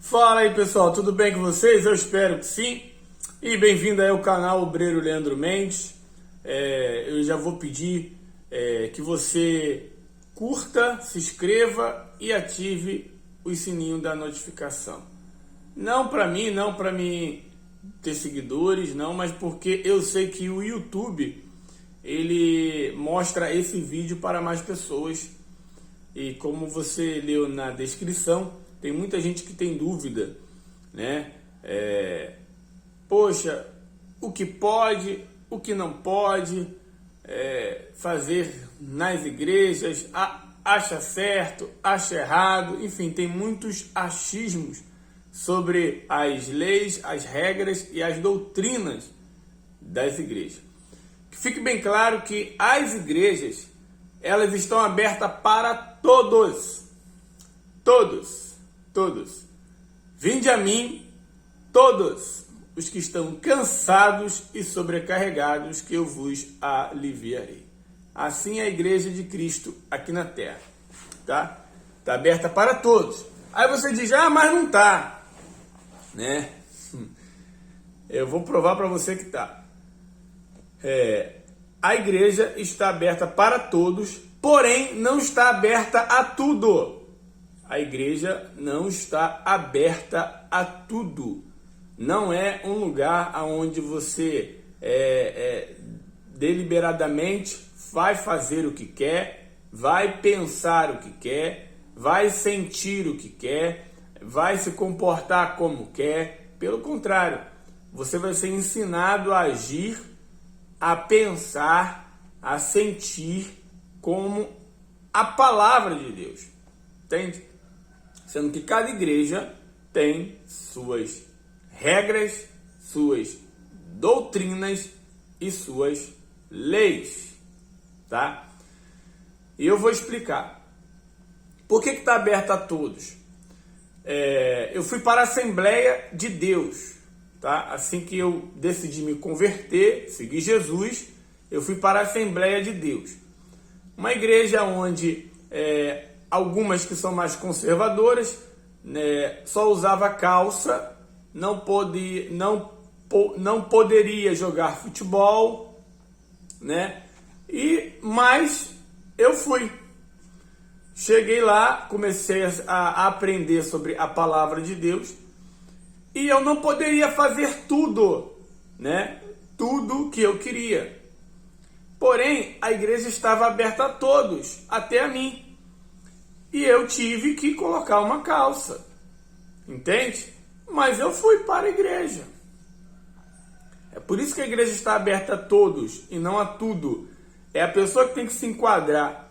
Fala aí pessoal, tudo bem com vocês? Eu espero que sim. E bem-vindo aí ao canal Obreiro Leandro Mendes. Eu já vou pedir que você curta, se inscreva e ative o sininho da notificação. Não para mim ter seguidores, não, mas porque eu sei que o YouTube ele mostra esse vídeo para mais pessoas. E como você leu na descrição, tem muita gente que tem dúvida, né? Poxa, o que pode, o que não pode fazer nas igrejas, acha certo, acha errado, enfim, tem muitos achismos sobre as leis, as regras e as doutrinas das igrejas. Que fique bem claro que as igrejas, elas estão abertas para todos. Vinde a mim, todos os que estão cansados e sobrecarregados, que eu vos aliviarei. Assim é a igreja de Cristo aqui na terra, tá? Está aberta para todos. Aí você diz, mas não tá, né? Eu vou provar para você que tá. A igreja está aberta para todos, porém não está aberta a tudo. A igreja não está aberta a tudo. Não é um lugar onde você deliberadamente vai fazer o que quer, vai pensar o que quer, vai sentir o que quer, vai se comportar como quer. Pelo contrário, você vai ser ensinado a agir, a pensar, a sentir como a palavra de Deus. Entende? Sendo que cada igreja tem suas regras, suas doutrinas e suas leis, tá? E eu vou explicar. Por que está aberta a todos? Eu fui para a Assembleia de Deus, tá? Assim que eu decidi me converter, seguir Jesus, eu fui para a Assembleia de Deus. Uma igreja onde algumas que são mais conservadoras, só usava calça, não poderia jogar futebol, né? Mas eu fui. Cheguei lá, comecei a aprender sobre a palavra de Deus e eu não poderia fazer tudo, né? Tudo que eu queria. Porém, a igreja estava aberta a todos, até a mim. E eu tive que colocar uma calça, entende? Mas eu fui para a igreja. É por isso que a igreja está aberta a todos e não a tudo. É a pessoa que tem que se enquadrar.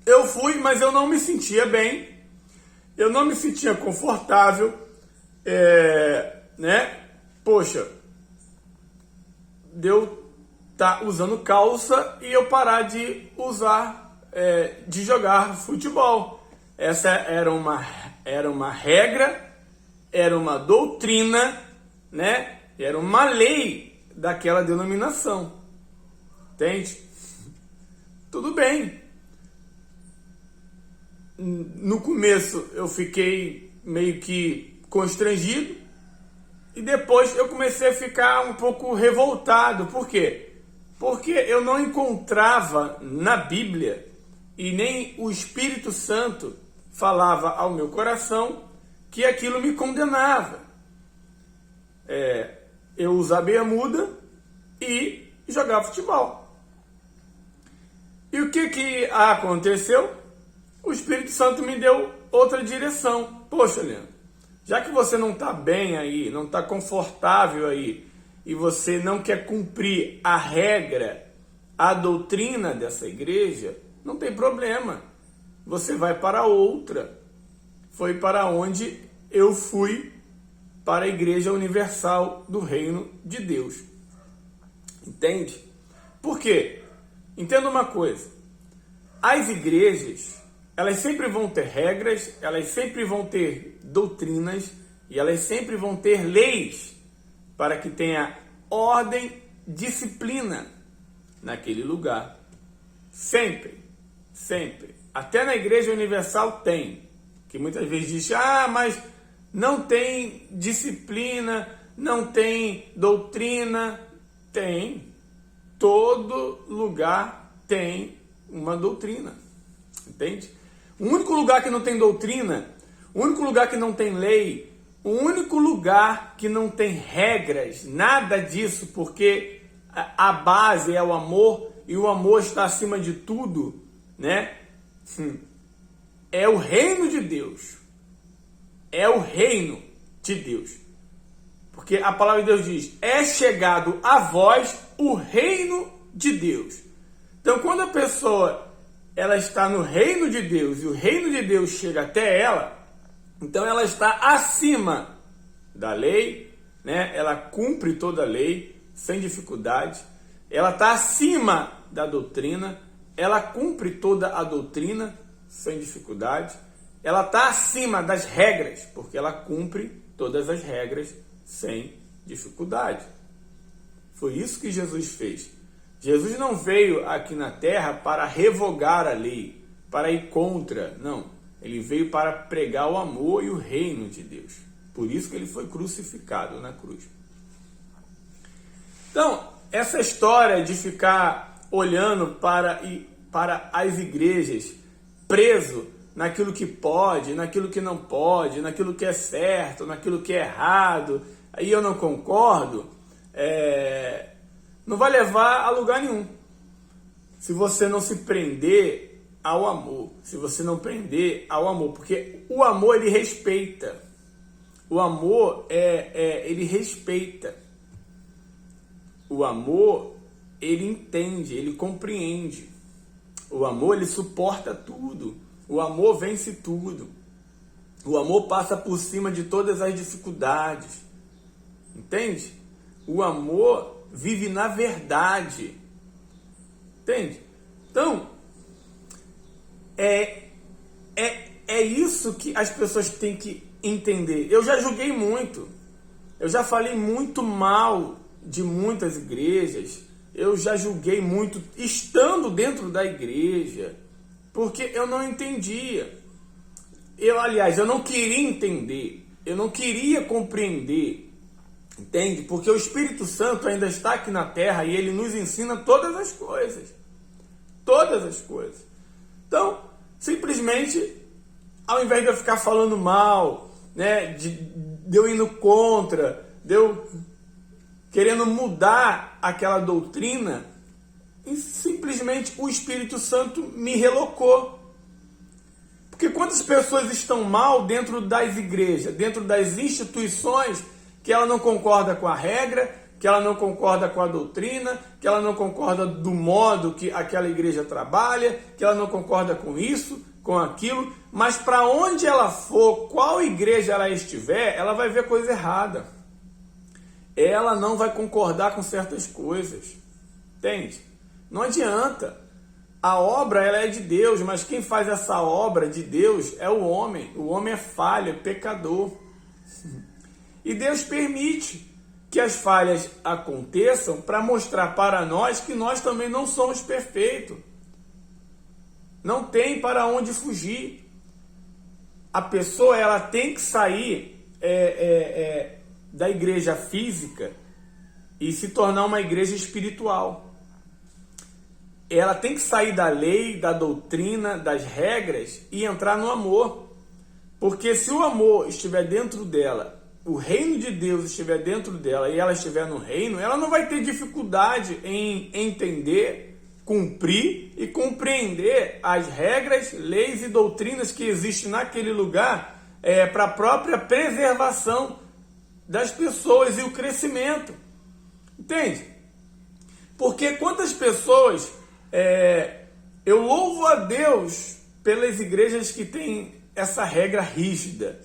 Eu fui, mas eu não me sentia bem. Eu não me sentia confortável. Né? Poxa, eu estar usando calça e eu parar de usar, de jogar futebol. Essa era uma regra, era uma doutrina, né? Era uma lei daquela denominação. Entende? Tudo bem. No começo eu fiquei meio que constrangido e depois eu comecei a ficar um pouco revoltado. Por quê? Porque eu não encontrava na Bíblia e nem o Espírito Santo falava ao meu coração que aquilo me condenava. Eu usar bermuda e jogar futebol. E o que aconteceu? O Espírito Santo me deu outra direção. Poxa, Leandro, já que você não está bem aí, não está confortável aí, e você não quer cumprir a regra, a doutrina dessa igreja, não tem problema. Você vai para outra. Foi para onde eu fui, para a Igreja Universal do Reino de Deus. Entende? Por quê? Entenda uma coisa. As igrejas, elas sempre vão ter regras, elas sempre vão ter doutrinas e elas sempre vão ter leis para que tenha ordem, disciplina naquele lugar. Sempre. Até na Igreja Universal tem. Que muitas vezes diz, mas não tem disciplina, não tem doutrina. Tem. Todo lugar tem uma doutrina. Entende? O único lugar que não tem doutrina, o único lugar que não tem lei, o único lugar que não tem regras, nada disso, porque a base é o amor e o amor está acima de tudo, né? É o reino de Deus. É o reino de Deus. Porque a palavra de Deus diz, é chegado a vós o reino de Deus. Então, quando a pessoa ela está no reino de Deus e o reino de Deus chega até ela, então ela está acima da lei, né? Ela cumpre toda a lei sem dificuldade. Ela está acima da doutrina, ela cumpre toda a doutrina sem dificuldade. Ela está acima das regras, porque ela cumpre todas as regras sem dificuldade. Foi isso que Jesus fez. Jesus não veio aqui na terra para revogar a lei, para ir contra, não. Ele veio para pregar o amor e o reino de Deus. Por isso que ele foi crucificado na cruz. Então, essa história de ficar olhando para as igrejas, preso naquilo que pode, naquilo que não pode, naquilo que é certo, naquilo que é errado, aí eu não concordo, não vai levar a lugar nenhum. Se você não se prender ao amor, se você não prender ao amor, porque o amor ele respeita, o amor ele respeita, o amor ele entende, ele compreende, o amor ele suporta tudo, o amor vence tudo, o amor passa por cima de todas as dificuldades, entende? O amor vive na verdade, entende? Então, é isso que as pessoas têm que entender. Eu já julguei muito, eu já falei muito mal de muitas igrejas, eu já julguei muito estando dentro da igreja, porque eu não entendia. Eu não queria entender, eu não queria compreender, entende? Porque o Espírito Santo ainda está aqui na terra e ele nos ensina todas as coisas. Todas as coisas. Então, simplesmente, ao invés de eu ficar falando mal, né, de eu indo contra, de eu querendo mudar aquela doutrina, e simplesmente o Espírito Santo me relocou. Porque quantas pessoas estão mal dentro das igrejas, dentro das instituições, que ela não concorda com a regra, que ela não concorda com a doutrina, que ela não concorda do modo que aquela igreja trabalha, que ela não concorda com isso, com aquilo, mas para onde ela for, qual igreja ela estiver, ela vai ver coisa errada. Ela não vai concordar com certas coisas, entende? Não adianta. A obra ela é de Deus, mas quem faz essa obra de Deus é o homem. O homem é falho, é pecador. E Deus permite que as falhas aconteçam para mostrar para nós que nós também não somos perfeitos. Não tem para onde fugir. A pessoa ela tem que sair da igreja física e se tornar uma igreja espiritual. Ela tem que sair da lei, da doutrina, das regras e entrar no amor. Porque se o amor estiver dentro dela, o reino de Deus estiver dentro dela e ela estiver no reino, ela não vai ter dificuldade em entender, cumprir e compreender as regras, leis e doutrinas que existem naquele lugar para a própria preservação das pessoas e o crescimento. Entende? Porque quantas pessoas... eu louvo a Deus pelas igrejas que têm essa regra rígida,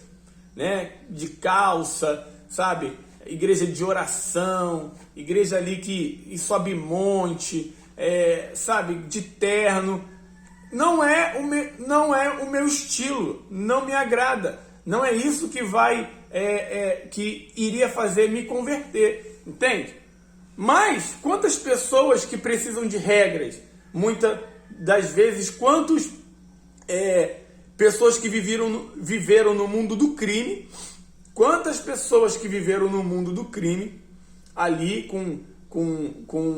né? De calça, sabe? Igreja de oração, igreja ali que sobe monte, sabe? De terno. Não é o meu estilo, não me agrada. Não é isso que que iria fazer me converter, entende? Mas quantas pessoas que precisam de regras? Muitas das vezes, quantos pessoas que viveram no mundo do crime. Quantas pessoas que viveram no mundo do crime, ali com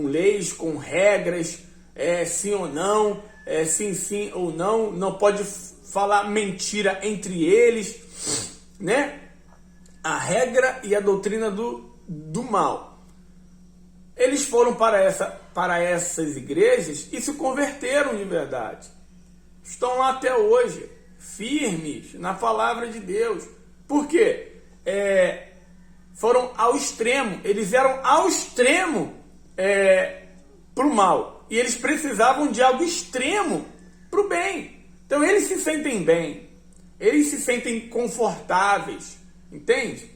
leis, com regras, sim ou não, sim ou não pode falar mentira entre eles, né? A regra e a doutrina do mal. Eles foram para essas igrejas e se converteram de verdade. Estão lá até hoje, firmes na palavra de Deus. Por quê? Foram ao extremo, eles eram ao extremo para o mal, e eles precisavam de algo extremo para o bem. Então eles se sentem bem, eles se sentem confortáveis, entende?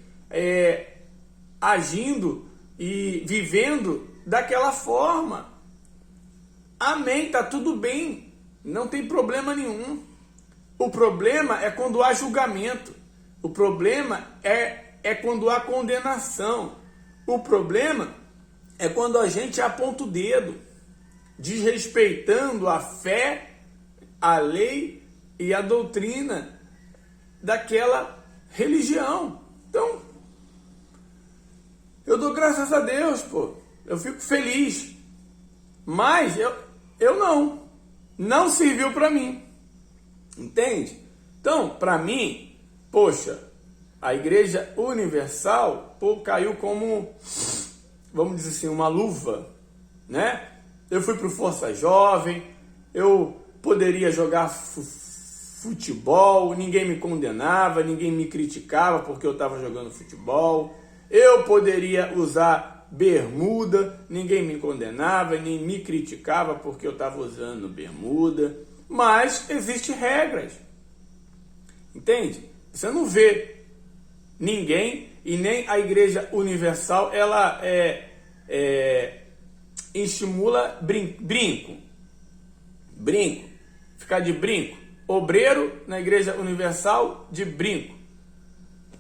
Agindo e vivendo daquela forma. Amém, tá tudo bem, não tem problema nenhum. O problema é quando há julgamento. O problema é quando há condenação. O problema é quando a gente aponta o dedo, desrespeitando a fé, a lei e a doutrina daquela religião. Então, eu dou graças a Deus, pô. Eu fico feliz. Mas eu não serviu para mim. Entende? Então, para mim, poxa, a Igreja Universal, caiu como, vamos dizer assim, uma luva, né? Eu fui pro Força Jovem, eu poderia jogar futebol, ninguém me condenava, ninguém me criticava porque eu estava jogando futebol. Eu poderia usar bermuda, ninguém me condenava, nem me criticava porque eu estava usando bermuda. Mas existem regras, entende? Você não vê ninguém, e nem a Igreja Universal, ela estimula brinco, ficar de brinco. Obreiro na Igreja Universal de brinco.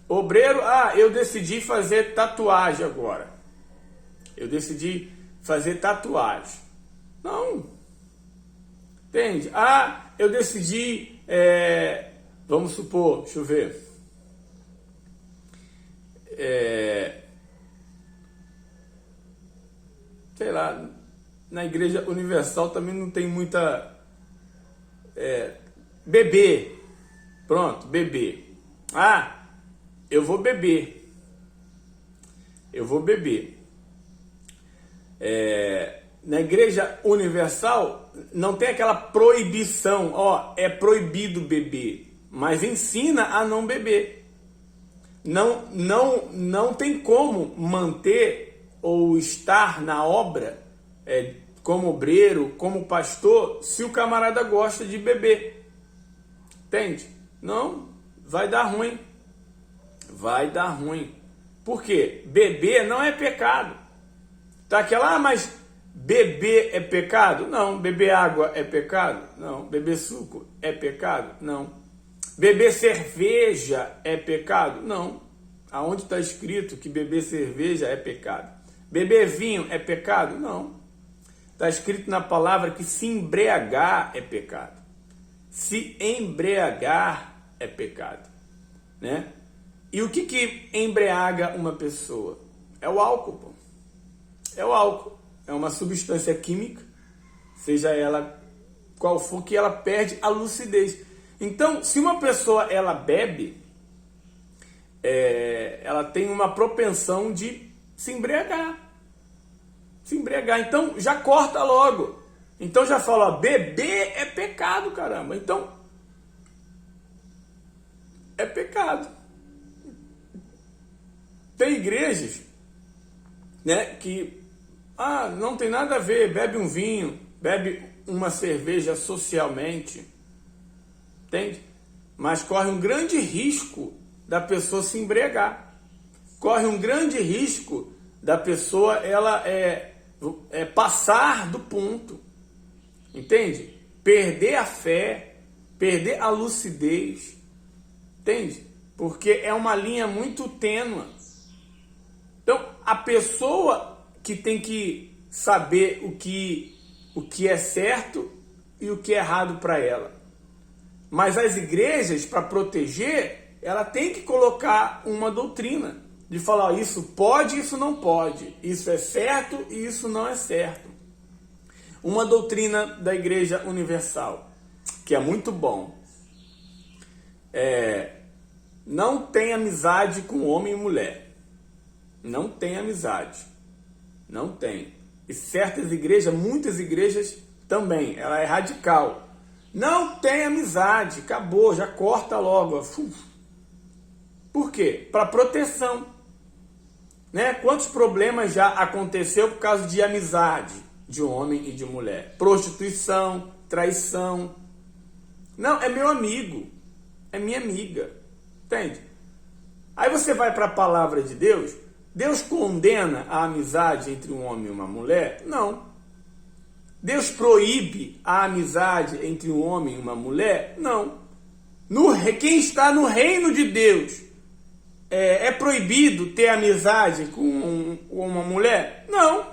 Obreiro, eu decidi fazer tatuagem agora. Eu decidi fazer tatuagem. Não. Entende? Eu decidi, vamos supor, deixa eu ver. Sei lá, na Igreja Universal também não tem muita... beber. Pronto, beber. Eu vou beber. Na Igreja Universal não tem aquela proibição, é proibido beber, mas ensina a não beber. Não tem como manter ou estar na obra como obreiro, como pastor, se o camarada gosta de beber. Entende? Não, vai dar ruim. Vai dar ruim. Por quê? Beber não é pecado. Tá aquela, mas beber é pecado? Não. Beber água é pecado? Não. Beber suco é pecado? Não. Beber cerveja é pecado? Não. Aonde está escrito que beber cerveja é pecado? Beber vinho é pecado? Não. Está escrito na palavra que se embriagar é pecado. Se embriagar é pecado, né? E o que embriaga uma pessoa? É o álcool, pô. É o álcool. É uma substância química, seja ela qual for, que ela perde a lucidez. Então, se uma pessoa ela bebe, ela tem uma propensão de se embriagar. Então, já corta logo. Então, já fala, beber é pecado, caramba. Então, é pecado. Tem igrejas, né, que não tem nada a ver, bebe um vinho, bebe uma cerveja socialmente, entende? Mas corre um grande risco da pessoa se embriagar. Corre um grande risco da pessoa passar do ponto, entende? Perder a fé, perder a lucidez, entende? Porque é uma linha muito tênue. Então, a pessoa que tem que saber o que é certo e o que é errado para ela. Mas as igrejas, para proteger, ela tem que colocar uma doutrina de falar, ó, isso pode, isso não pode, isso é certo e isso não é certo. Uma doutrina da Igreja Universal, que é muito bom, não tem amizade com homem e mulher. Não tem amizade. Não tem. E certas igrejas, muitas igrejas também, ela é radical. Não tem amizade, acabou, já corta logo. Por quê? Para proteção. Né? Quantos problemas já aconteceu por causa de amizade de homem e de mulher? Prostituição, traição. Não, é meu amigo, é minha amiga. Entende? Aí você vai para a palavra de Deus, Deus condena a amizade entre um homem e uma mulher? Não. Deus proíbe a amizade entre um homem e uma mulher? Não. Quem está no reino de Deus é proibido ter amizade com uma mulher? Não.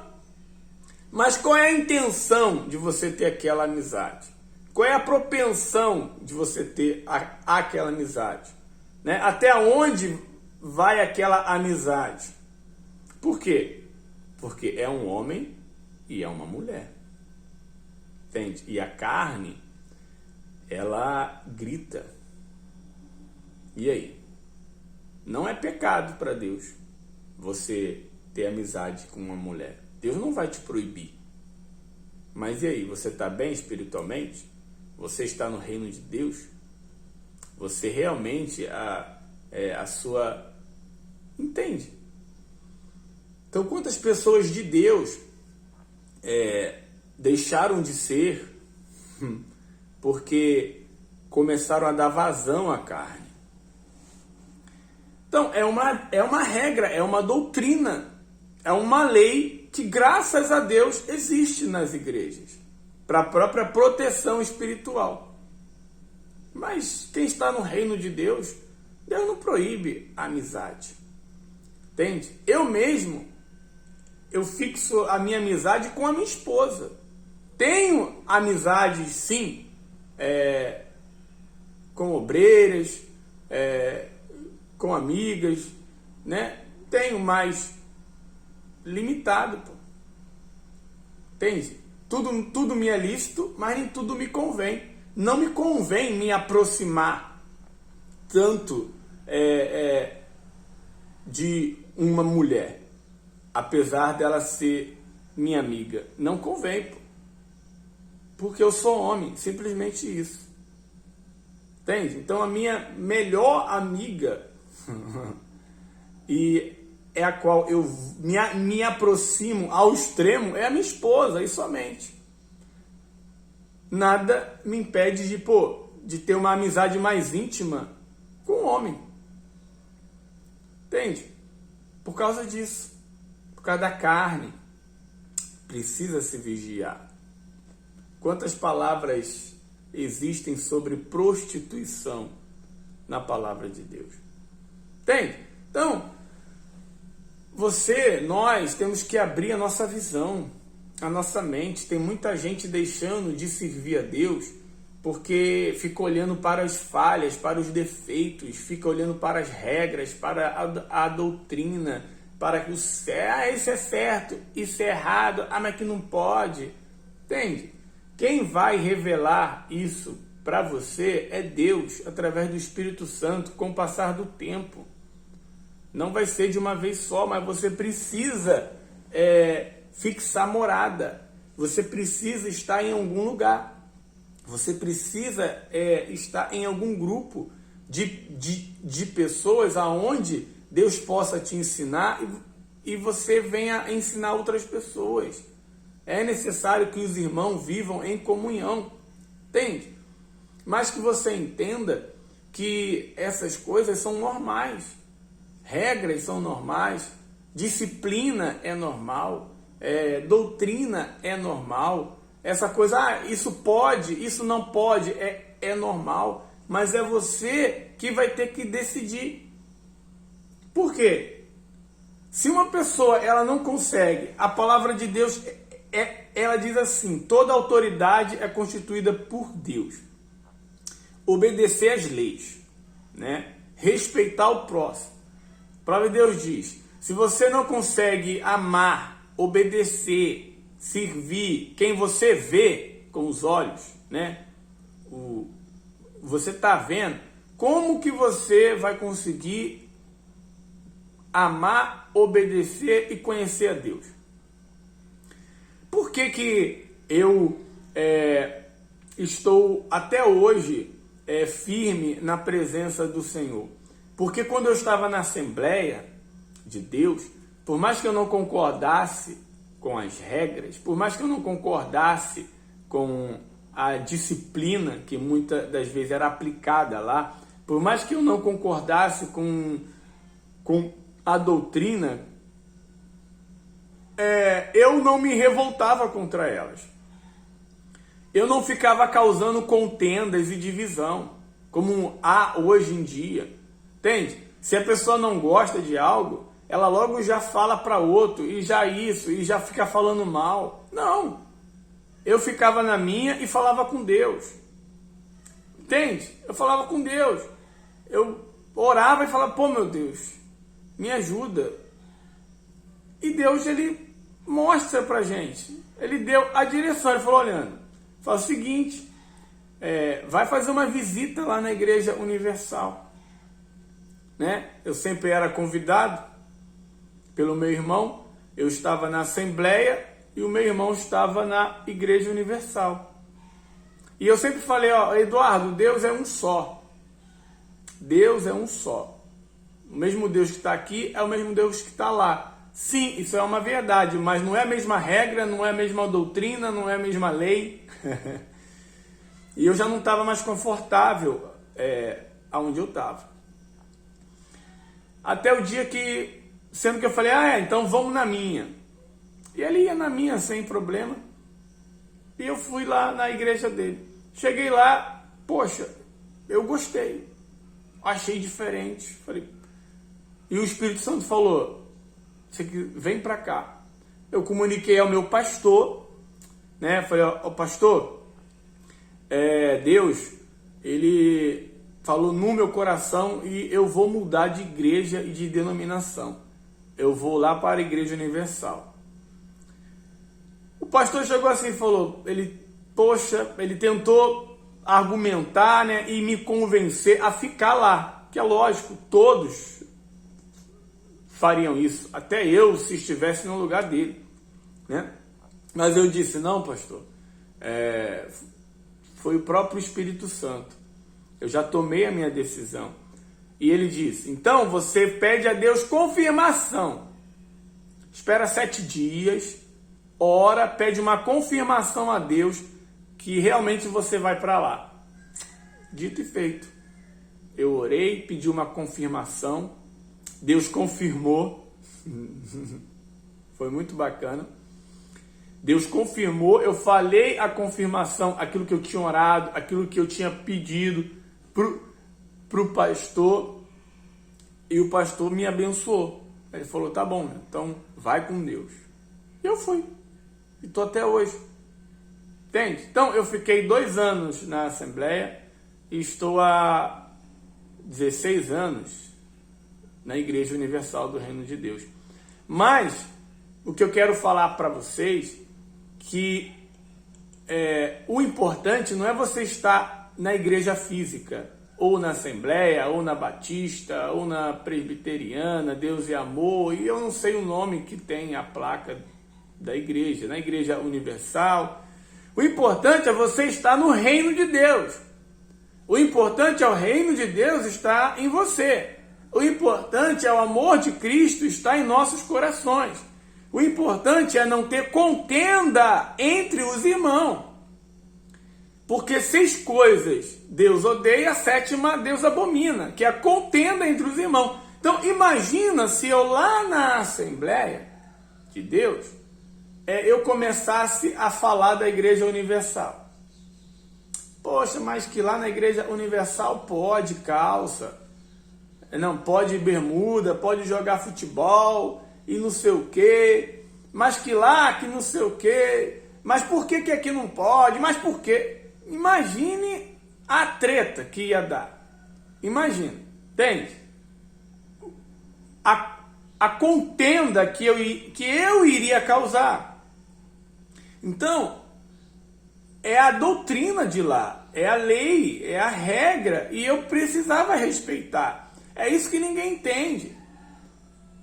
Mas qual é a intenção de você ter aquela amizade? Qual é a propensão de você ter aquela amizade? Né? Até onde vai aquela amizade? Por quê? Porque é um homem e é uma mulher. Entende? E a carne, ela grita. E aí? Não é pecado para Deus você ter amizade com uma mulher. Deus não vai te proibir. Mas e aí? Você está bem espiritualmente? Você está no reino de Deus? Você realmente, a sua... Entende? Então, quantas pessoas de Deus deixaram de ser porque começaram a dar vazão à carne? Então, é uma regra, é uma doutrina, é uma lei que, graças a Deus, existe nas igrejas, para a própria proteção espiritual. Mas quem está no reino de Deus, Deus não proíbe a amizade. Entende? Eu mesmo, eu fixo a minha amizade com a minha esposa. Tenho amizades, sim, com obreiras, com amigas, né? Tenho, mais limitado, pô. Entende? Tudo me é lícito, mas nem tudo me convém. Não me convém me aproximar tanto de uma mulher, apesar dela ser minha amiga. Não convém, pô. Porque eu sou homem, simplesmente isso. Entende? Então a minha melhor amiga e é a qual eu me aproximo ao extremo é a minha esposa, e somente. Nada me impede de ter uma amizade mais íntima com um homem. Entende? Por causa disso. Por causa da carne. Precisa se vigiar. Quantas palavras existem sobre prostituição na palavra de Deus? Entende? Então, nós temos que abrir a nossa visão, a nossa mente. Tem muita gente deixando de servir a Deus porque fica olhando para as falhas, para os defeitos, fica olhando para as regras, para a doutrina, para que isso é certo, isso é errado, mas que não pode. Entende? Quem vai revelar isso para você é Deus, através do Espírito Santo, com o passar do tempo. Não vai ser de uma vez só, mas você precisa fixar morada. Você precisa estar em algum lugar. Você precisa estar em algum grupo de pessoas aonde Deus possa te ensinar e você venha ensinar outras pessoas. É necessário que os irmãos vivam em comunhão. Entende? Mas que você entenda que essas coisas são normais. Regras são normais. Disciplina é normal. Doutrina é normal. Essa coisa, isso pode, isso não pode, é normal. Mas é você que vai ter que decidir. Por quê? Se uma pessoa ela não consegue, a palavra de Deus, ela diz assim: toda autoridade é constituída por Deus. obedecer às leis, né? Respeitar o próximo. A palavra de Deus diz, se você não consegue amar, obedecer, servir quem você vê com os olhos, né? Você está vendo, como que você vai conseguir amar, obedecer e conhecer a Deus? Por que eu estou até hoje firme na presença do Senhor? Porque quando eu estava na Assembleia de Deus, por mais que eu não concordasse com as regras, por mais que eu não concordasse com a disciplina que muitas das vezes era aplicada lá, por mais que eu não concordasse com a doutrina, eu não me revoltava contra elas. Eu não ficava causando contendas e divisão, como há hoje em dia. Entende? Se a pessoa não gosta de algo, ela logo já fala para outro, e já isso, e já fica falando mal. Não. Eu ficava na minha e falava com Deus. Entende? Eu falava com Deus. Eu orava e falava, pô, meu Deus, me ajuda. E Deus, ele mostra pra gente. Ele deu a direção. Ele falou, olhando, fala o seguinte, vai fazer uma visita lá na Igreja Universal. Né? Eu sempre era convidado pelo meu irmão. Eu estava na Assembleia e o meu irmão estava na Igreja Universal. E eu sempre falei, Eduardo, Deus é um só. Deus é um só. O mesmo Deus que está aqui é o mesmo Deus que está lá. Sim, isso é uma verdade, mas não é a mesma regra, não é a mesma doutrina, não é a mesma lei. E eu já não estava mais confortável aonde eu estava. Até o dia que, sendo que eu falei, então vamos na minha. E ele ia na minha sem problema. E eu fui lá na igreja dele. Cheguei lá, poxa, eu gostei. Achei diferente. Falei, e o Espírito Santo falou, vem pra cá. Eu comuniquei ao meu pastor, né? Falei, pastor, Deus, ele falou no meu coração e eu vou mudar de igreja e de denominação. Eu vou lá para a Igreja Universal. O pastor chegou assim e falou, ele tentou argumentar, né, e me convencer a ficar lá. Que é lógico, todos fariam isso. Até eu, se estivesse no lugar dele, né? Mas eu disse, não, pastor, foi o próprio Espírito Santo. Eu já tomei a minha decisão. E ele disse, então você pede a Deus confirmação. Espera 7 dias, ora, pede uma confirmação a Deus que realmente você vai para lá. Dito e feito. Eu orei, pedi uma confirmação. Deus confirmou. Foi muito bacana. Deus confirmou, eu falei a confirmação, aquilo que eu tinha orado, aquilo que eu tinha pedido pro pastor, e o pastor me abençoou. Ele falou, tá bom, então vai com Deus. E eu fui. E tô até hoje. Entende? Então eu fiquei 2 anos na Assembleia e estou há 16 anos na Igreja Universal do Reino de Deus. Mas o que eu quero falar para vocês que o importante não é você estar na igreja física, ou na Assembleia, ou na Batista, ou na Presbiteriana, Deus e Amor, e eu não sei o nome que tem a placa da igreja, na Igreja Universal. O importante é você estar no reino de Deus. O importante é o reino de Deus estar em você. O importante é o amor de Cristo estar em nossos corações. O importante é não ter contenda entre os irmãos. Porque 6 coisas Deus odeia, a 7ª Deus abomina, que é a contenda entre os irmãos. Então imagina se eu lá na Assembleia de Deus, eu começasse a falar da Igreja Universal. Poxa, mas que lá na Igreja Universal pode calça, não pode bermuda, pode jogar futebol e não sei o quê, mas que lá, que não sei o quê, mas por que aqui não pode, mas por quê? Imagine a treta que ia dar. Imagina, entende? A contenda que eu iria causar. Então, é a doutrina de lá, é a lei, é a regra, e eu precisava respeitar. É isso que ninguém entende.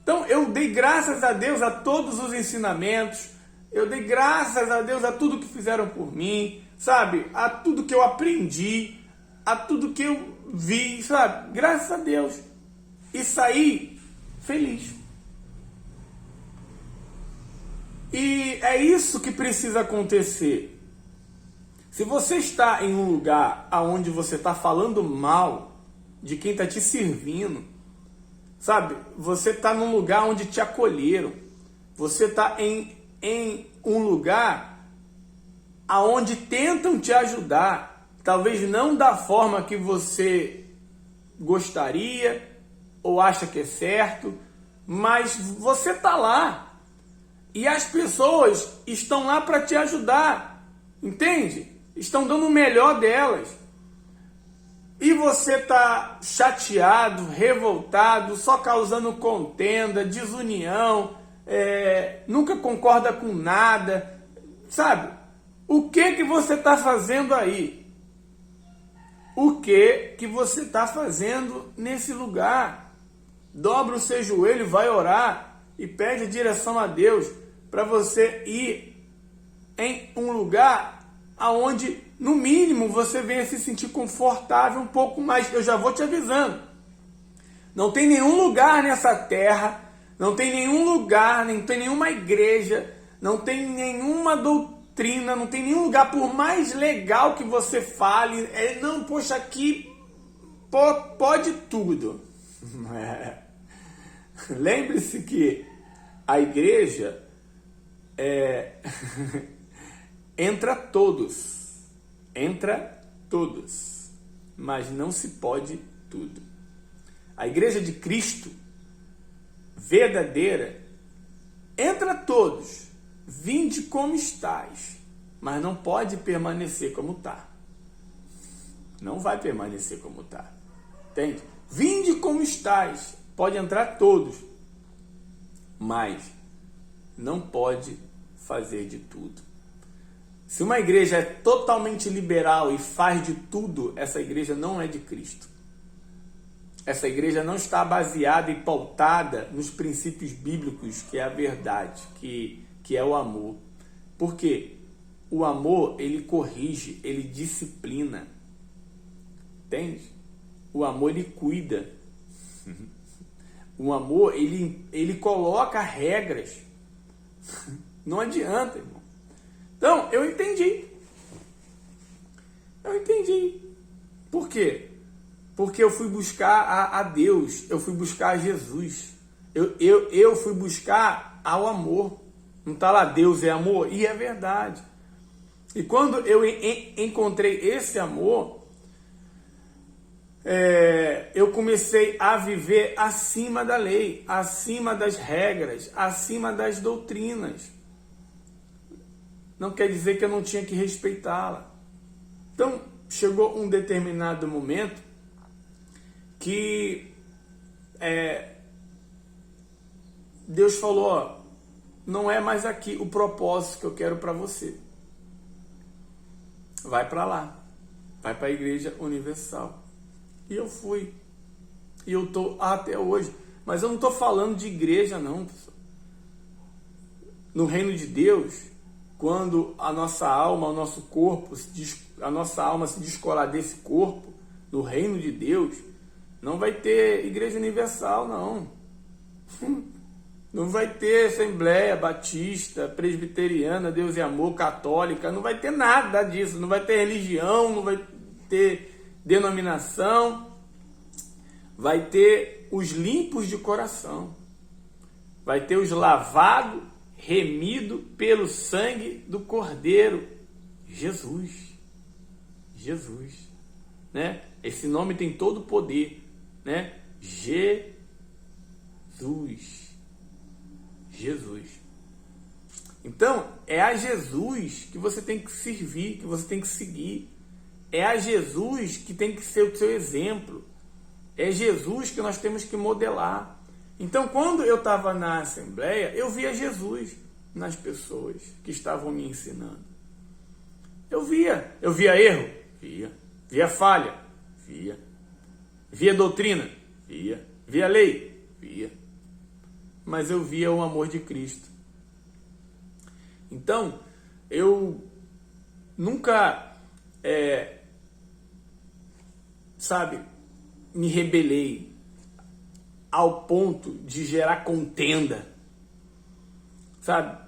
Então, eu dei graças a Deus a todos os ensinamentos, eu dei graças a Deus a tudo que fizeram por mim, sabe? A tudo que eu aprendi, a tudo que eu vi, sabe? Graças a Deus. E saí feliz. E é isso que precisa acontecer. Se você está em um lugar onde você está falando mal de quem está te servindo, sabe? Você está num lugar onde te acolheram. Você está em um lugar aonde tentam te ajudar. Talvez não da forma que você gostaria ou acha que é certo, mas você está lá. E as pessoas estão lá para te ajudar, entende? Estão dando o melhor delas. E você está chateado, revoltado, só causando contenda, desunião, nunca concorda com nada, sabe? O que você está fazendo aí? O que você está fazendo nesse lugar? Dobra o seu joelho, vai orar e pede direção a Deus para você ir em um lugar aonde, no mínimo, você venha se sentir confortável um pouco mais. Eu já vou te avisando. Não tem nenhum lugar nessa terra, não tem nenhum lugar, não tem nenhuma igreja, não tem nenhuma doutrina, não tem nenhum lugar, por mais legal que você fale, não, poxa, aqui pode tudo. Lembre-se que a igreja entra todos, mas não se pode tudo. A igreja de Cristo, verdadeira, entra todos, vinde como estais, mas não pode permanecer como está. Não vai permanecer como está, entende? Vinde como estais, pode entrar todos, mas não pode fazer de tudo. Se uma igreja é totalmente liberal e faz de tudo, essa igreja não é de Cristo. Essa igreja não está baseada e pautada nos princípios bíblicos, que é a verdade, que é o amor. Por quê? O amor, ele corrige, ele disciplina. Entende? O amor, ele cuida. O amor, ele coloca regras. Não adianta, irmão. Então, eu entendi. Por quê? Porque eu fui buscar a Deus, eu fui buscar a Jesus. Eu fui buscar ao amor. Não está lá, Deus é amor? E é verdade. E quando eu encontrei esse amor, eu comecei a viver acima da lei, acima das regras, acima das doutrinas. Não quer dizer que eu não tinha que respeitá-la. Então, chegou um determinado momento que Deus falou, ó, não é mais aqui o propósito que eu quero para você. Vai para lá. Vai para a Igreja Universal. E eu fui. E eu estou até hoje. Mas eu não estou falando de igreja, não, pessoal. No reino de Deus, quando a nossa alma, o nosso corpo, a nossa alma se descolar desse corpo, no reino de Deus, não vai ter Igreja Universal, não. Não vai ter Assembleia Batista, Presbiteriana, Deus e Amor, Católica, não vai ter nada disso, não vai ter religião, não vai ter denominação, vai ter os limpos de coração, vai ter os lavados, remido pelo sangue do Cordeiro, Jesus, né? Esse nome tem todo o poder, né? Jesus. Então, é a Jesus que você tem que servir, que você tem que seguir. É a Jesus que tem que ser o seu exemplo. É Jesus que nós temos que modelar. Então, quando eu estava na Assembleia, eu via Jesus nas pessoas que estavam me ensinando. Eu via erro? Via. Via falha? Via. Via doutrina? Via. Via lei? Via. Mas eu via o amor de Cristo. Então, eu nunca, me rebelei ao ponto de gerar contenda, sabe?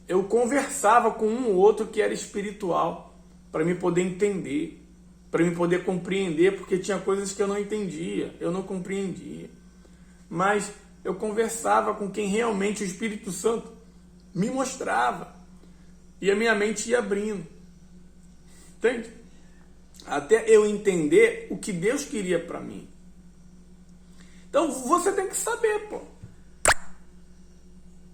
Eu conversava com um ou outro que era espiritual, para me poder entender, para me poder compreender, porque tinha coisas que eu não entendia, eu não compreendia. Mas eu conversava com quem realmente o Espírito Santo me mostrava, e a minha mente ia abrindo, entende? Até eu entender o que Deus queria para mim. Então você tem que saber, pô.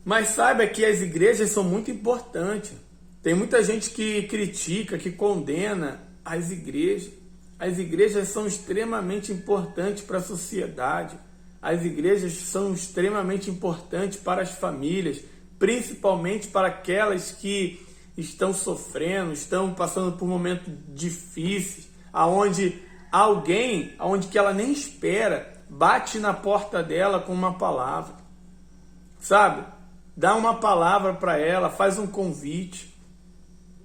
Mas saiba que as igrejas são muito importantes. Tem muita gente que critica, que condena as igrejas. As igrejas são extremamente importantes para a sociedade. As igrejas são extremamente importantes para as famílias, principalmente para aquelas que estão sofrendo, estão passando por momentos difíceis, aonde alguém, aonde que ela nem espera, bate na porta dela com uma palavra, sabe? Dá uma palavra para ela, faz um convite,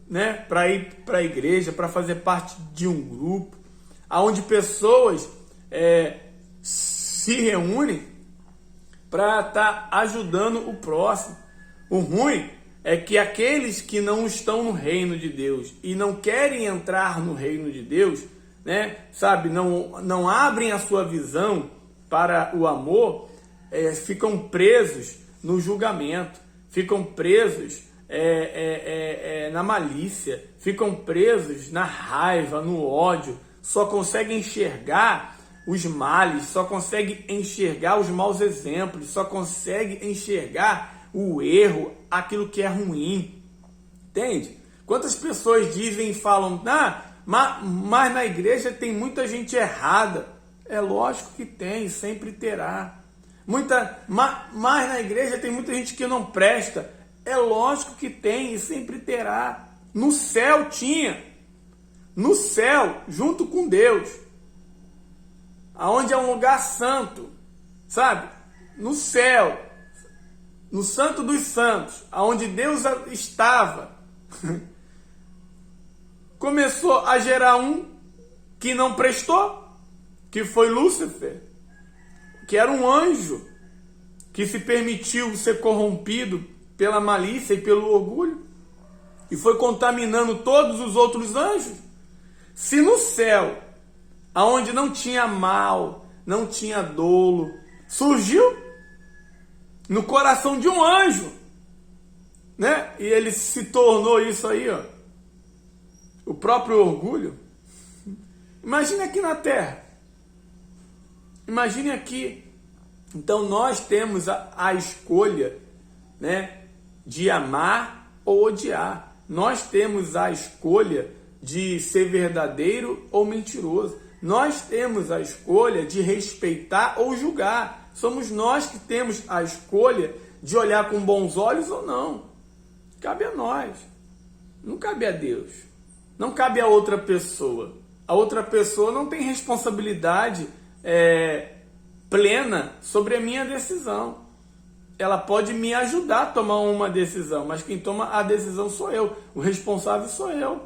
né? Para ir para a igreja, para fazer parte de um grupo, aonde pessoas se reúnem para estar ajudando o próximo. O ruim é que aqueles que não estão no reino de Deus e não querem entrar no reino de Deus, né, sabe, não abrem a sua visão para o amor, ficam presos no julgamento, ficam presos na malícia, ficam presos na raiva, no ódio, só conseguem enxergar os males, só conseguem enxergar os maus exemplos, só conseguem enxergar o erro, aquilo que é ruim, entende? Quantas pessoas dizem e falam, mas na igreja tem muita gente errada. É lógico que tem, sempre terá. Mas na igreja tem muita gente que não presta. É lógico que tem e sempre terá. No céu tinha. No céu, junto com Deus. Aonde é um lugar santo, sabe? No céu. No Santo dos Santos, aonde Deus estava, começou a gerar um que não prestou, que foi Lúcifer, que era um anjo, que se permitiu ser corrompido pela malícia e pelo orgulho, e foi contaminando todos os outros anjos. Se no céu, aonde não tinha mal, não tinha dolo, surgiu no coração de um anjo, né? E ele se tornou isso aí, ó, o próprio orgulho. Imagine aqui na Terra. Imagine aqui. Então nós temos a escolha, né, de amar ou odiar. Nós temos a escolha de ser verdadeiro ou mentiroso. Nós temos a escolha de respeitar ou julgar. Somos nós que temos a escolha de olhar com bons olhos ou não. Cabe a nós. Não cabe a Deus. Não cabe a outra pessoa. A outra pessoa não tem responsabilidade plena sobre a minha decisão. Ela pode me ajudar a tomar uma decisão, mas quem toma a decisão sou eu. O responsável sou eu.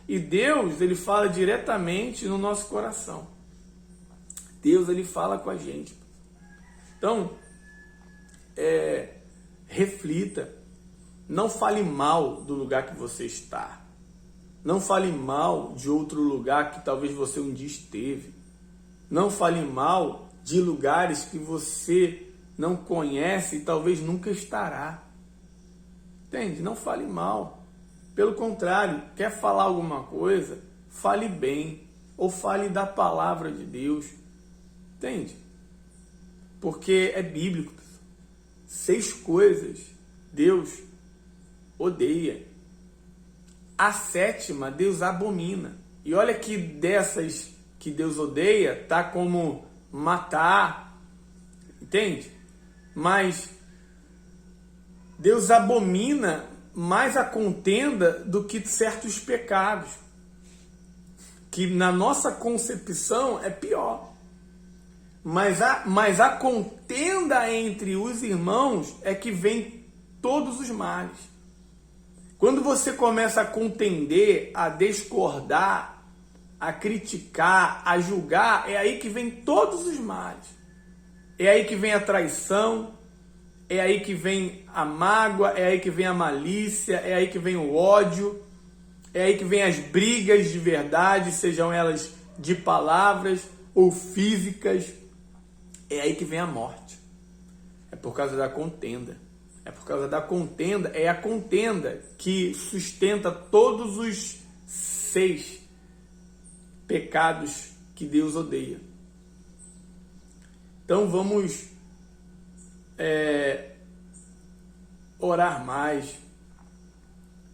E Deus, ele fala diretamente no nosso coração. Deus, ele fala com a gente. Então, reflita, não fale mal do lugar que você está, não fale mal de outro lugar que talvez você um dia esteve, não fale mal de lugares que você não conhece e talvez nunca estará, entende? Não fale mal, pelo contrário, quer falar alguma coisa, fale bem, ou fale da palavra de Deus, entende? Porque é bíblico. 6 coisas Deus odeia. A 7ª Deus abomina. E olha que dessas que Deus odeia, tá como matar, entende? Mas Deus abomina mais a contenda do que certos pecados, que na nossa concepção é pior. Mas a contenda entre os irmãos é que vem todos os males. Quando você começa a contender, a discordar, a criticar, a julgar, é aí que vem todos os males. É aí que vem a traição, é aí que vem a mágoa, é aí que vem a malícia, é aí que vem o ódio, é aí que vem as brigas de verdade, sejam elas de palavras ou físicas. É aí que vem a morte. É por causa da contenda. É por causa da contenda, é a contenda que sustenta todos os 6 pecados que Deus odeia. Então vamos orar mais,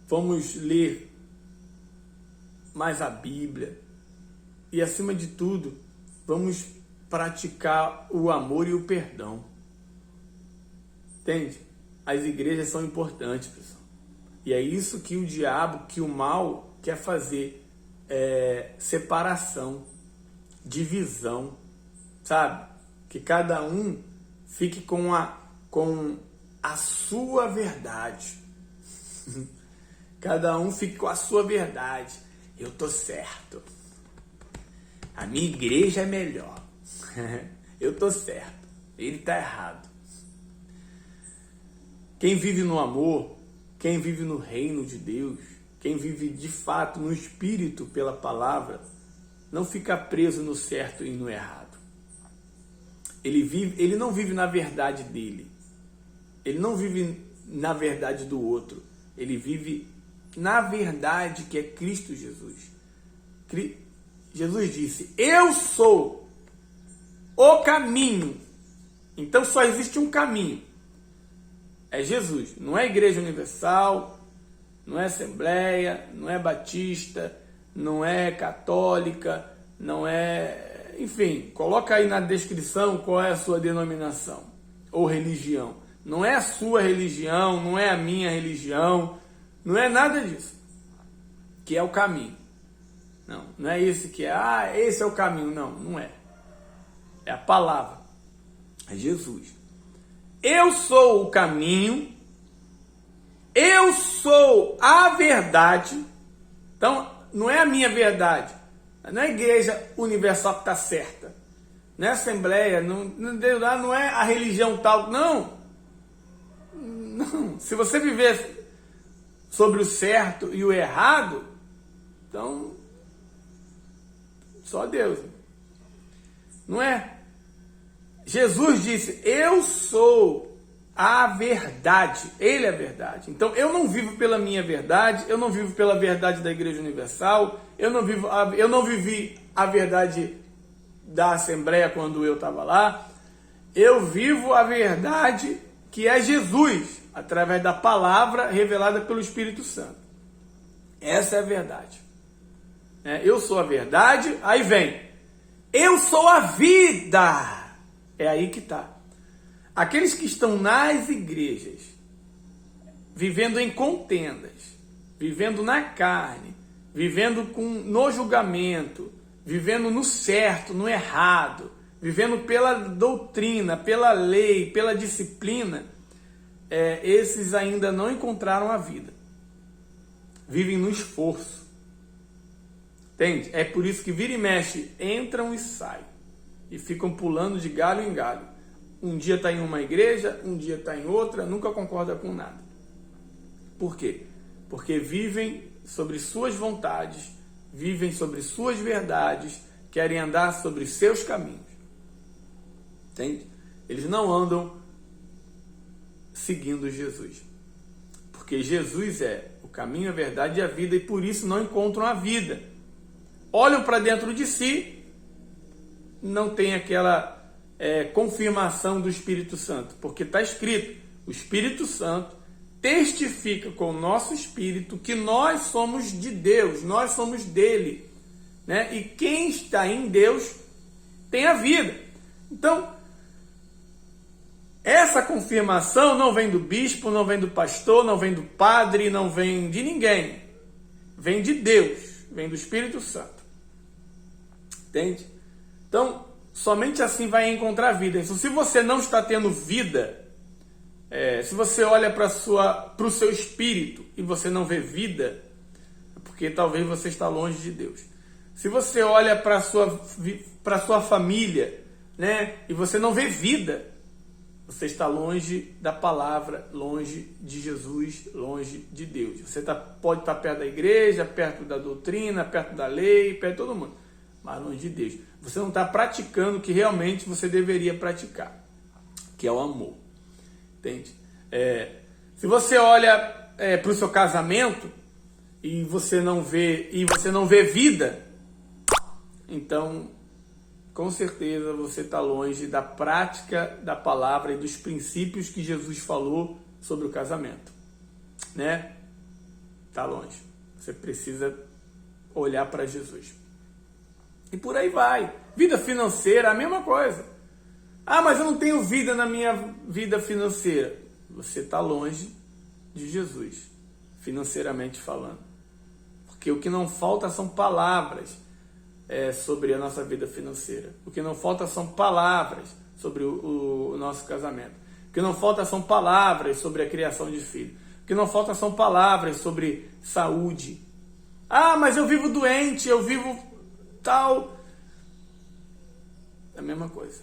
vamos ler mais a Bíblia e, acima de tudo, vamos praticar o amor e o perdão. Entende? As igrejas são importantes, pessoal. E é isso que o diabo, que o mal quer fazer. Separação, divisão, sabe? Que cada um fique com a sua verdade. Cada um fique com a sua verdade. Eu tô certo. A minha igreja é melhor. Eu tô certo. Ele tá errado. Quem vive no amor, quem vive no reino de Deus, quem vive de fato no Espírito pela palavra, não fica preso no certo e no errado. Ele não vive na verdade dele. Ele não vive na verdade do outro. Ele vive na verdade que é Cristo Jesus. Jesus disse: eu sou o caminho. Então só existe um caminho. É Jesus. Não é Igreja Universal, não é Assembleia, não é Batista, não é Católica, não é... Enfim, coloca aí na descrição qual é a sua denominação ou religião. Não é a sua religião, não é a minha religião, não é nada disso. Que é o caminho. Não é esse que é, esse é o caminho. Não é. É a palavra. É Jesus. Eu sou o caminho, eu sou a verdade. Então, não é a minha verdade. Não é a Igreja Universal que está certa. Não é a Assembleia, não é a religião tal. Não. Se você viver sobre o certo e o errado, então, só Deus. Não é? Jesus disse: eu sou a verdade. Ele é a verdade. Então eu não vivo pela minha verdade, eu não vivo pela verdade da Igreja Universal, eu não vivi a verdade da Assembleia quando eu estava lá. Eu vivo a verdade que é Jesus, através da palavra revelada pelo Espírito Santo. Essa é a verdade. Eu sou a verdade, aí vem: eu sou a vida. É aí que está. Aqueles que estão nas igrejas, vivendo em contendas, vivendo na carne, vivendo no julgamento, vivendo no certo, no errado, vivendo pela doutrina, pela lei, pela disciplina, esses ainda não encontraram a vida. Vivem no esforço. Entende? É por isso que vira e mexe, entram e saem. E ficam pulando de galho em galho. Um dia está em uma igreja, um dia está em outra, nunca concorda com nada. Por quê? Porque vivem sobre suas vontades, vivem sobre suas verdades, querem andar sobre seus caminhos. Entende? Eles não andam seguindo Jesus. Porque Jesus é o caminho, a verdade e a vida, e por isso não encontram a vida. Olham para dentro de si, não tem aquela confirmação do Espírito Santo, porque está escrito: o Espírito Santo testifica com o nosso espírito que nós somos de Deus, nós somos dele. né? E quem está em Deus tem a vida. Então, essa confirmação não vem do bispo, não vem do pastor, não vem do padre, não vem de ninguém. Vem de Deus, vem do Espírito Santo. Entende? Então, somente assim vai encontrar vida. Então, se você não está tendo vida, se você olha para o seu espírito e você não vê vida, é porque talvez você está longe de Deus. Se você olha para a sua família, né, e você não vê vida, você está longe da palavra, longe de Jesus, longe de Deus. Você pode estar perto da igreja, perto da doutrina, perto da lei, perto de todo mundo, mas longe de Deus. Você não está praticando o que realmente você deveria praticar, que é o amor. Entende? Se você olha para o seu casamento e você não vê vida, então com certeza você está longe da prática da palavra e dos princípios que Jesus falou sobre o casamento, né? Está longe. Você precisa olhar para Jesus. E por aí vai. Vida financeira, a mesma coisa. Ah, mas eu não tenho vida na minha vida financeira. Você está longe de Jesus, financeiramente falando. Porque o que não falta são palavras sobre a nossa vida financeira. O que não falta são palavras sobre o nosso casamento. O que não falta são palavras sobre a criação de filhos. O que não falta são palavras sobre saúde. Ah, mas eu vivo doente, eu vivo tal. É a mesma coisa.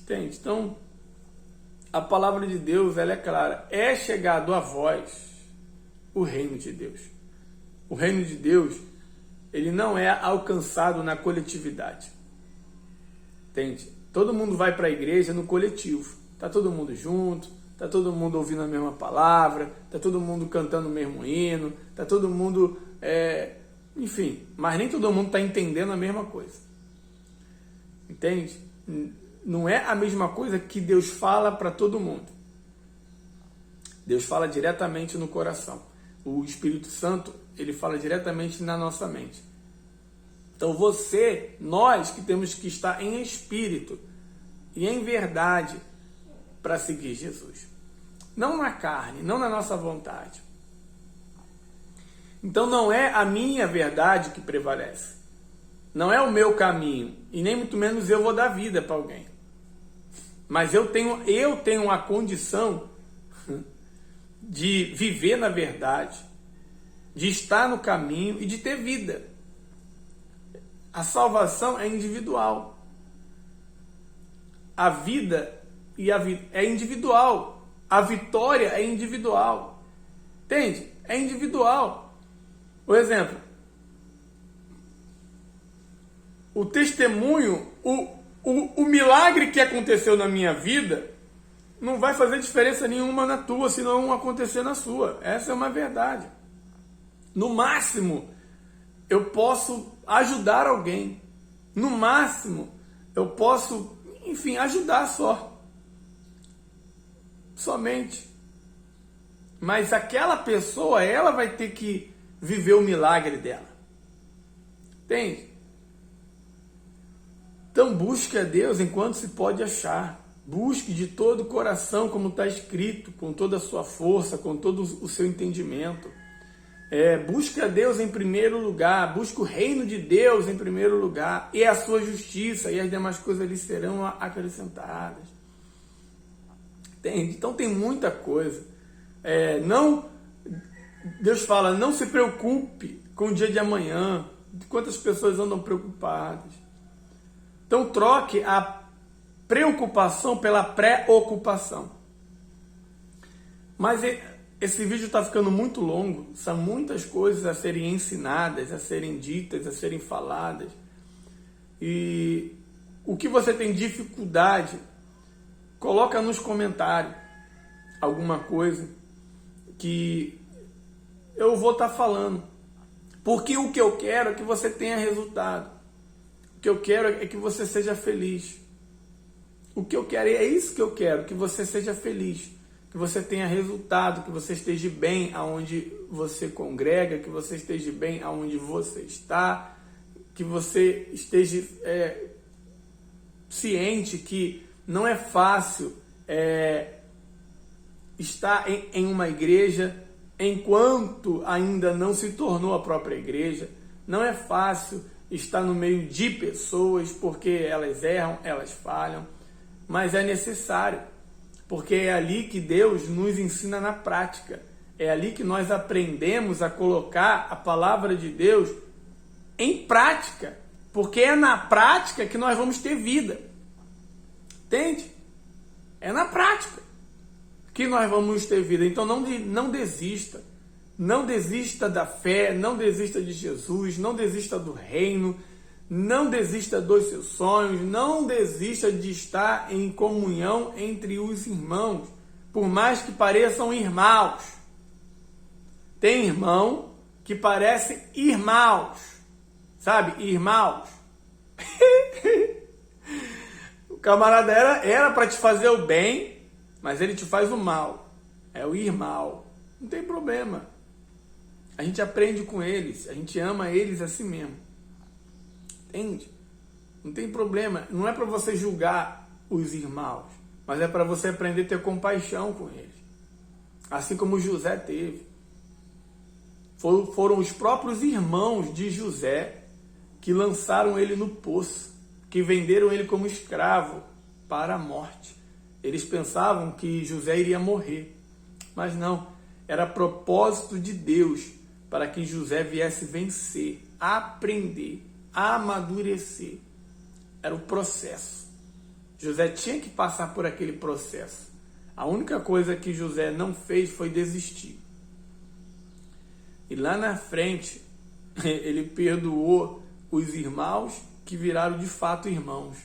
Entende? Então, a palavra de Deus, ela é clara. É chegado a vós o reino de Deus. O reino de Deus, ele não é alcançado na coletividade. Entende? Todo mundo vai para a igreja no coletivo. Está todo mundo junto, está todo mundo ouvindo a mesma palavra, está todo mundo cantando o mesmo hino, está todo mundo... enfim, mas nem todo mundo está entendendo a mesma coisa. Entende? Não é a mesma coisa que Deus fala para todo mundo. Deus fala diretamente no coração. O Espírito Santo, ele fala diretamente na nossa mente. Então nós que temos que estar em espírito e em verdade para seguir Jesus. Não na carne, não na nossa vontade. Então não é a minha verdade que prevalece. Não é o meu caminho. E nem muito menos eu vou dar vida para alguém. Mas eu tenho a condição de viver na verdade, de estar no caminho e de ter vida. A salvação é individual. A vida é individual. A vitória é individual. Entende? É individual. Por exemplo, o testemunho, o milagre que aconteceu na minha vida não vai fazer diferença nenhuma na tua se não acontecer na sua. Essa é uma verdade. No máximo, eu posso ajudar alguém. No máximo, eu posso, enfim, ajudar só. Somente. Mas aquela pessoa, ela vai ter que viver o milagre dela. Entende? Então busque a Deus enquanto se pode achar. Busque de todo o coração, como está escrito, com toda a sua força, com todo o seu entendimento. Busque a Deus em primeiro lugar, busque o reino de Deus em primeiro lugar, e a sua justiça, e as demais coisas lhe serão acrescentadas. Entende? Então tem muita coisa. Deus fala, não se preocupe com o dia de amanhã, de quantas pessoas andam preocupadas. Então troque a preocupação pela preocupação. Mas esse vídeo está ficando muito longo, são muitas coisas a serem ensinadas, a serem ditas, a serem faladas. E o que você tem dificuldade, coloca nos comentários alguma coisa que eu vou estar falando. Porque o que eu quero é que você tenha resultado. O que eu quero é que você seja feliz. O que eu quero, é isso que eu quero, que você seja feliz. Que você tenha resultado, que você esteja bem aonde você congrega, que você esteja bem aonde você está, que você esteja ciente que não é fácil estar em uma igreja enquanto ainda não se tornou a própria igreja. Não é fácil estar no meio de pessoas, porque elas erram, elas falham, mas é necessário, porque é ali que Deus nos ensina na prática. É ali que nós aprendemos a colocar a palavra de Deus em prática, porque é na prática que nós vamos ter vida. Entende? É na prática que nós vamos ter vida. Então não desista. Não desista da fé, não desista de Jesus, não desista do reino, não desista dos seus sonhos, não desista de estar em comunhão entre os irmãos, por mais que pareçam irmãos. Tem irmão que parece irmãos, sabe? Irmãos. O camarada era para te fazer o bem, mas ele te faz o mal. É o irmão. Não tem problema. A gente aprende com eles, a gente ama eles assim mesmo. Entende? Não tem problema. Não é para você julgar os irmãos, mas é para você aprender a ter compaixão com eles. Assim como José teve. Foram os próprios irmãos de José que lançaram ele no poço, que venderam ele como escravo para a morte. Eles pensavam que José iria morrer, mas não. Era propósito de Deus para que José viesse vencer, aprender, amadurecer. Era o processo. José tinha que passar por aquele processo. A única coisa que José não fez foi desistir. E lá na frente, ele perdoou os irmãos que viraram de fato irmãos.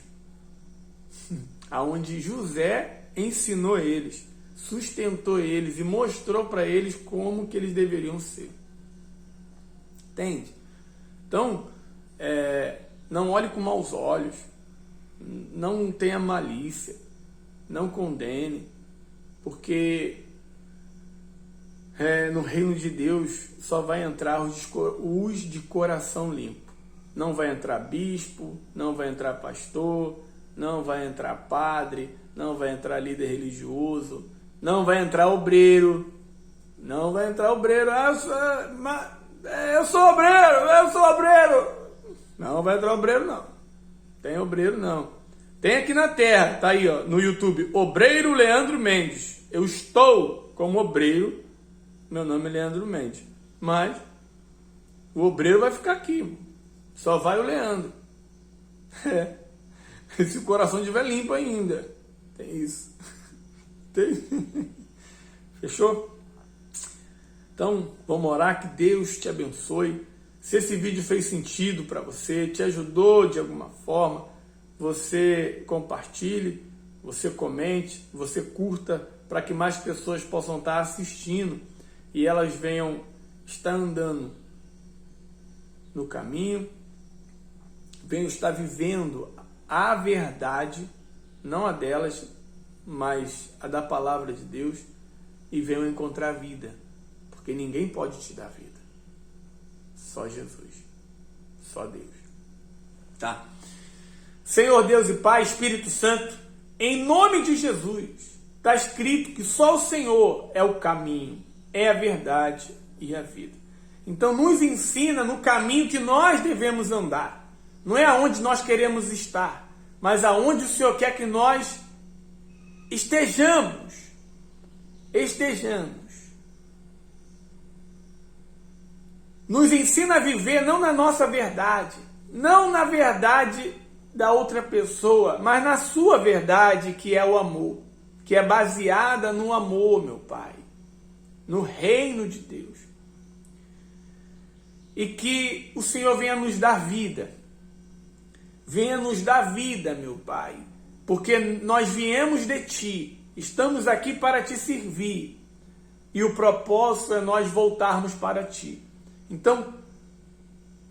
Aonde José ensinou eles, sustentou eles e mostrou para eles como que eles deveriam ser. Entende? Então, não olhe com maus olhos, não tenha malícia, não condene, porque no reino de Deus só vai entrar os de coração limpo. Não vai entrar bispo, não vai entrar pastor, não vai entrar padre, não vai entrar líder religioso, não vai entrar obreiro, não vai entrar obreiro. Eu sou obreiro. Não vai entrar obreiro, não. Tem obreiro, não. Tem aqui na terra, tá aí, ó, no YouTube, Obreiro Leandro Mendes. Eu estou como obreiro, meu nome é Leandro Mendes. Mas o obreiro vai ficar aqui. Só vai o Leandro. Se o coração estiver limpo ainda. Tem isso. Tem. Fechou? Então, vamos orar, que Deus te abençoe. Se esse vídeo fez sentido para você, te ajudou de alguma forma, você compartilhe, você comente, você curta, para que mais pessoas possam estar assistindo e elas venham estar andando no caminho, venham estar vivendo a verdade, não a delas, mas a da palavra de Deus, e venham encontrar vida, porque ninguém pode te dar vida, só Jesus, só Deus, tá? Senhor Deus e Pai, Espírito Santo, em nome de Jesus, está escrito que só o Senhor é o caminho, é a verdade e a vida. Então nos ensina no caminho que nós devemos andar. Não é aonde nós queremos estar, mas aonde o Senhor quer que nós estejamos. Nos ensina a viver não na nossa verdade, não na verdade da outra pessoa, mas na sua verdade, que é o amor, que é baseada no amor, meu Pai, no reino de Deus. E que o Senhor venha nos dar vida. Venha nos dar vida, meu Pai, porque nós viemos de Ti, estamos aqui para Te servir, e o propósito é nós voltarmos para Ti. Então,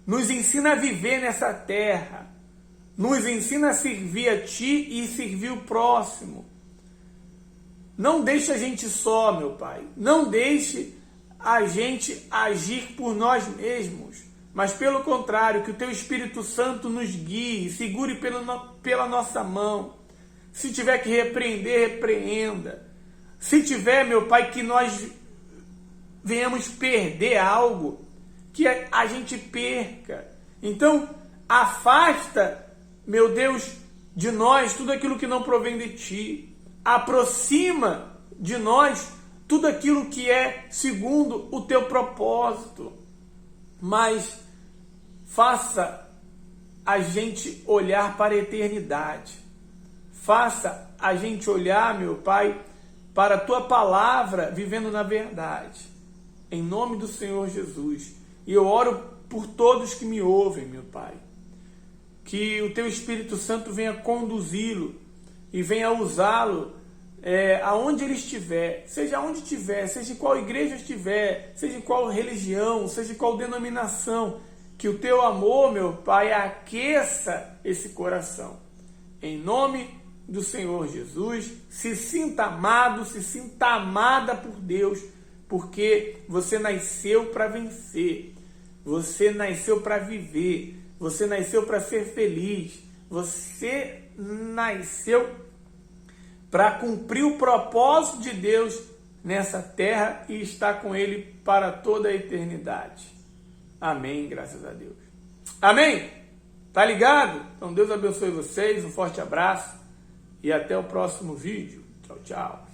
nos ensina a viver nessa terra, nos ensina a servir a Ti e servir o próximo. Não deixe a gente só, meu Pai, não deixe a gente agir por nós mesmos. mas pelo contrário, que o teu Espírito Santo nos guie, segure pela nossa mão. Se tiver que repreender, repreenda. Se tiver, meu Pai, que nós venhamos perder algo, que a gente perca. Então, afasta, meu Deus, de nós tudo aquilo que não provém de Ti. Aproxima de nós tudo aquilo que é segundo o Teu propósito. Mas faça a gente olhar para a eternidade. Faça a gente olhar, meu Pai, para a Tua palavra, vivendo na verdade. Em nome do Senhor Jesus. E eu oro por todos que me ouvem, meu Pai. Que o Teu Espírito Santo venha conduzi-lo e venha usá-lo aonde ele estiver, seja onde estiver, seja em qual igreja estiver, seja em qual religião, seja em qual denominação, que o Teu amor, meu Pai, aqueça esse coração. Em nome do Senhor Jesus, se sinta amado, se sinta amada por Deus, porque você nasceu para vencer, você nasceu para viver, você nasceu para ser feliz, você nasceu para cumprir o propósito de Deus nessa terra e estar com Ele para toda a eternidade. Amém, graças a Deus. Amém? Tá ligado? Então Deus abençoe vocês, um forte abraço e até o próximo vídeo. Tchau, tchau.